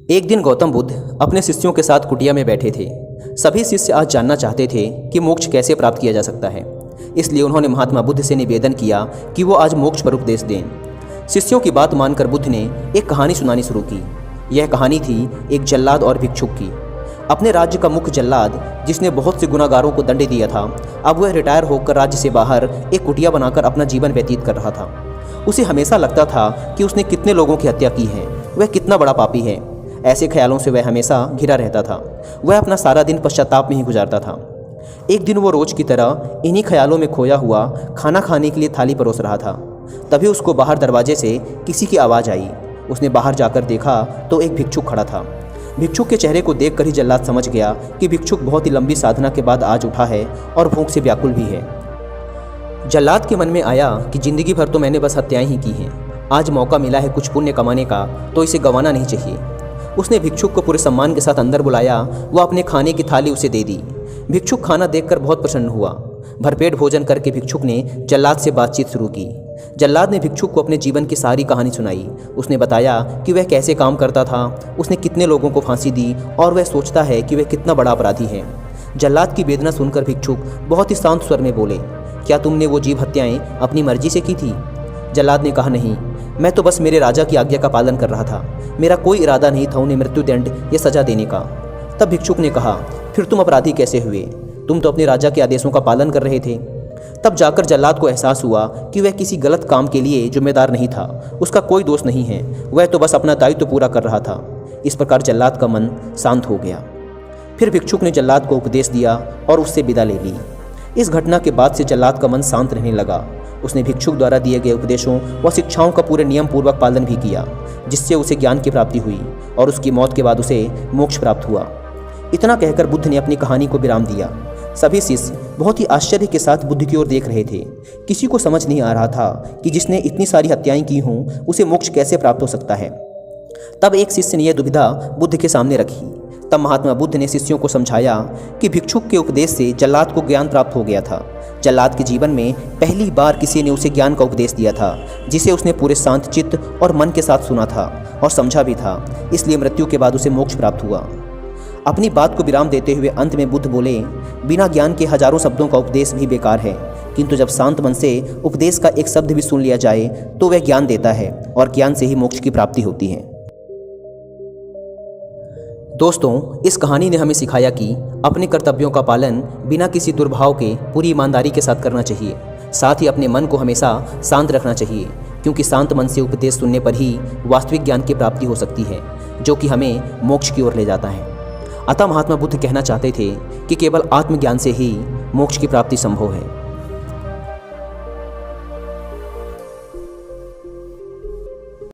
एक दिन गौतम बुद्ध अपने शिष्यों के साथ कुटिया में बैठे थे। सभी शिष्य आज जानना चाहते थे कि मोक्ष कैसे प्राप्त किया जा सकता है। इसलिए उन्होंने महात्मा बुद्ध से निवेदन किया कि वो आज मोक्ष पर उपदेश दें। शिष्यों की बात मानकर बुद्ध ने एक कहानी सुनानी शुरू की। यह कहानी थी एक जल्लाद और भिक्षुक की। अपने राज्य का मुख्य जल्लाद, जिसने बहुत से गुनाहगारों को दंड दिया था, अब वह रिटायर होकर राज्य से बाहर एक कुटिया बनाकर अपना जीवन व्यतीत कर रहा था। उसे हमेशा लगता था कि उसने कितने लोगों की हत्या की है, वह कितना बड़ा पापी है। ऐसे ख्यालों से वह हमेशा घिरा रहता था। वह अपना सारा दिन पश्चाताप में ही गुजारता था। एक दिन वो रोज की तरह इन्हीं ख्यालों में खोया हुआ खाना खाने के लिए थाली परोस रहा था। तभी उसको बाहर दरवाजे से किसी की आवाज़ आई। उसने बाहर जाकर देखा तो एक भिक्षुक खड़ा था। भिक्षुक के चेहरे को देखकर ही जल्लाद समझ गया कि भिक्षुक बहुत ही लंबी साधना के बाद आज उठा है और भूख से व्याकुल भी है। जल्लाद के मन में आया कि जिंदगी भर तो मैंने बस हत्याएं ही की हैं। आज मौका मिला है कुछ पुण्य कमाने का, तो इसे गंवाना नहीं चाहिए। उसने भिक्षुक को पूरे सम्मान के साथ अंदर बुलाया। वह अपने खाने की थाली उसे दे दी। भिक्षुक खाना देखकर बहुत प्रसन्न हुआ। भरपेट भोजन करके भिक्षुक ने जल्लाद से बातचीत शुरू की। जल्लाद ने भिक्षुक को अपने जीवन की सारी कहानी सुनाई। उसने बताया कि वह कैसे काम करता था, उसने कितने लोगों को फांसी दी और वह सोचता है कि वह कितना बड़ा अपराधी है। जल्लाद की वेदना सुनकर भिक्षुक बहुत ही शांत स्वर में बोले, क्या तुमने वो जीव हत्याएं अपनी मर्जी से की थी? जल्लाद ने कहा, नहीं, मैं तो बस मेरे राजा की आज्ञा का पालन कर रहा था। मेरा कोई इरादा नहीं था उन्हें मृत्युदंड या सजा देने का। तब भिक्षुक ने कहा, फिर तुम अपराधी कैसे हुए? तुम तो अपने राजा के आदेशों का पालन कर रहे थे। तब जाकर जल्लाद को एहसास हुआ कि वह किसी गलत काम के लिए जिम्मेदार नहीं था। उसका कोई दोष नहीं है, वह तो बस अपना दायित्व पूरा कर रहा था। इस प्रकार जल्लाद का मन शांत हो गया। फिर भिक्षुक ने जल्लाद को उपदेश दिया और उससे विदा ले ली। इस घटना के बाद से जल्लाद का मन शांत रहने लगा। उसने भिक्षुक द्वारा दिए गए उपदेशों व शिक्षाओं का पूरे नियम पूर्वक पालन भी किया, जिससे उसे ज्ञान की प्राप्ति हुई और उसकी मौत के बाद उसे मोक्ष प्राप्त हुआ। इतना कहकर बुद्ध ने अपनी कहानी को विराम दिया। सभी शिष्य बहुत ही आश्चर्य के साथ बुद्ध की ओर देख रहे थे। किसी को समझ नहीं आ रहा था कि जिसने इतनी सारी हत्याएं की हों उसे मोक्ष कैसे प्राप्त हो सकता है। तब एक शिष्य ने यह दुविधा बुद्ध के सामने रखी। तब महात्मा बुद्ध ने शिष्यों को समझाया कि भिक्षुक के उपदेश से जल्लाद को ज्ञान प्राप्त हो गया था। जल्लाद के जीवन में पहली बार किसी ने उसे ज्ञान का उपदेश दिया था, जिसे उसने पूरे शांत चित्त और मन के साथ सुना था और समझा भी था। इसलिए मृत्यु के बाद उसे मोक्ष प्राप्त हुआ। अपनी बात को विराम देते हुए अंत में बुद्ध बोले, बिना ज्ञान के हजारों शब्दों का उपदेश भी बेकार है, किंतु जब शांत मन से उपदेश का एक शब्द भी सुन लिया जाए तो वह ज्ञान देता है और ज्ञान से ही मोक्ष की प्राप्ति होती है। दोस्तों, इस कहानी ने हमें सिखाया कि अपने कर्तव्यों का पालन बिना किसी दुर्भाव के पूरी ईमानदारी के साथ करना चाहिए। साथ ही अपने मन को हमेशा शांत रखना चाहिए, क्योंकि शांत मन से उपदेश सुनने पर ही वास्तविक ज्ञान की प्राप्ति हो सकती है, जो कि हमें मोक्ष की ओर ले जाता है। अतः महात्मा बुद्ध कहना चाहते थे कि केवल आत्मज्ञान से ही मोक्ष की प्राप्ति संभव है।